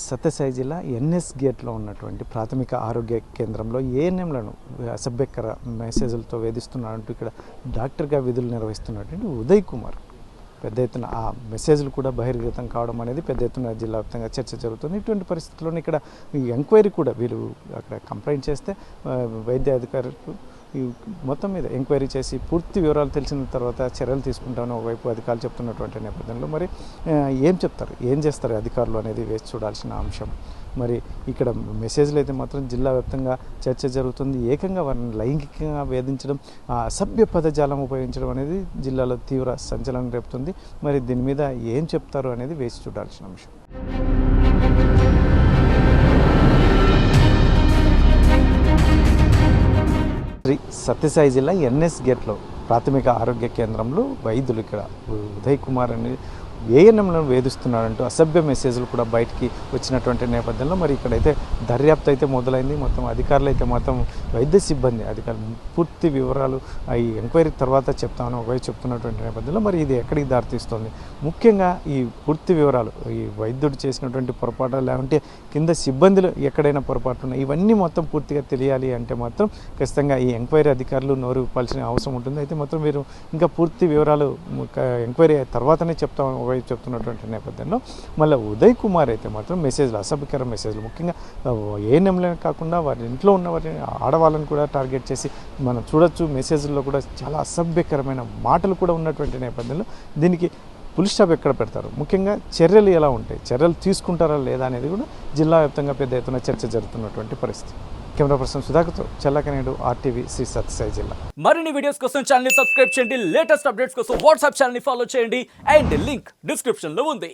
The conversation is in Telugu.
సత్యసాయి జిల్లా ఎన్ఎస్ గేట్లో ఉన్నటువంటి ప్రాథమిక ఆరోగ్య కేంద్రంలో ఏఎన్ఎంలను అసభ్యకర మెసేజ్లతో వేధిస్తున్నారంటూ ఇక్కడ డాక్టర్గా విధులు నిర్వహిస్తున్నటువంటి ఉదయ్ కుమార్ పెద్ద ఎత్తున ఆ మెసేజ్లు కూడా బహిర్గతం కావడం అనేది పెద్ద ఎత్తున జిల్లా వ్యాప్తంగా చర్చ జరుగుతుంది. ఇటువంటి పరిస్థితుల్లోనే ఇక్కడ ఈ ఎంక్వైరీ కూడా వీళ్ళు అక్కడ కంప్లైంట్ చేస్తే వైద్య అధికారులకు మొత్తం మీద ఎంక్వైరీ చేసి పూర్తి వివరాలు తెలిసిన తర్వాత చర్యలు తీసుకుంటామని ఒకవైపు అధికారులు చెప్తున్నటువంటి నేపథ్యంలో మరి ఏం చెప్తారు, ఏం చేస్తారు అధికారులు అనేది వేచి చూడాల్సిన అంశం. మరి ఇక్కడ మెసేజ్లు అయితే మాత్రం జిల్లా వ్యాప్తంగా చర్చ జరుగుతుంది. ఏకంగా వారిని లైంగికంగా వేధించడం, అసభ్య పదజాలం ఉపయోగించడం అనేది జిల్లాలో తీవ్ర సంచలనం రేపుతుంది. మరి దీని మీద ఏం చెప్తారు అనేది వేచి చూడాల్సిన అంశం. శ్రీ సత్యసాయి జిల్లా ఎన్ఎస్ గేట్లో ప్రాథమిక ఆరోగ్య కేంద్రంలో వైద్యులు ఇక్కడ ఉదయ్ కుమార్ అని ఏఎన్ఎంలను వేధిస్తున్నారంటూ అసభ్య మెసేజ్లు కూడా బయటికి వచ్చినటువంటి నేపథ్యంలో మరి ఇక్కడైతే దర్యాప్తు అయితే మొదలైంది. మొత్తం అధికారులు అయితే మొత్తం వైద్య సిబ్బంది అధికారులు పూర్తి వివరాలు ఈ ఎంక్వైరీ తర్వాత చెప్తామని ఒకవైపు చెప్తున్నటువంటి నేపథ్యంలో మరి ఇది ఎక్కడికి దారితీస్తుంది, ముఖ్యంగా ఈ పూర్తి వివరాలు ఈ వైద్యుడు చేసినటువంటి పొరపాటు లేకుంటే కింద సిబ్బందులు ఎక్కడైనా పొరపాటు ఉన్నాయి, ఇవన్నీ మొత్తం పూర్తిగా తెలియాలి అంటే మాత్రం ఖచ్చితంగా ఈ ఎంక్వైరీ అధికారులు నోరు విప్పాల్సిన అవసరం ఉంటుంది. అయితే మాత్రం మీరు ఇంకా పూర్తి వివరాలు ఎంక్వైరీ తర్వాతనే చెప్తామని చెప్తున్నటువంటి నేపథ్యంలో మళ్ళీ ఉదయ్ కుమార్ అయితే మాత్రం మెసేజ్లు అసభ్యకర మెసేజ్లు ముఖ్యంగా ఏఎన్ఎంలే కాకుండా వారి ఇంట్లో ఉన్న వారిని ఆడవాళ్ళని కూడా టార్గెట్ చేసి మనం చూడొచ్చు. మెసేజ్ల్లో కూడా చాలా అసభ్యకరమైన మాటలు కూడా ఉన్నటువంటి నేపథ్యంలో దీనికి పులి స్టాప్ ఎక్కడ పెడతారు, ముఖ్యంగా చర్యలు ఎలా ఉంటాయి, చర్యలు తీసుకుంటారా లేదా అనేది కూడా జిల్లా వ్యాప్తంగా పెద్ద ఎత్తున చర్చ జరుగుతున్నటువంటి పరిస్థితి. కెమెరా పర్సన్ సుధాకర్తో చల్లకనేడు RTV శ్రీ సత్యసాయి జిల్లా. మరిన్ని వీడియోస్ కోసం ఛానల్ ని సబ్స్క్రైబ్ చేయండి, లేటెస్ట్ అప్డేట్స్ కోసం వాట్సాప్ ఛానల్ ని ఫాలో చేయండి అండ్ లింక్ డిస్క్రిప్షన్ లో ఉంది.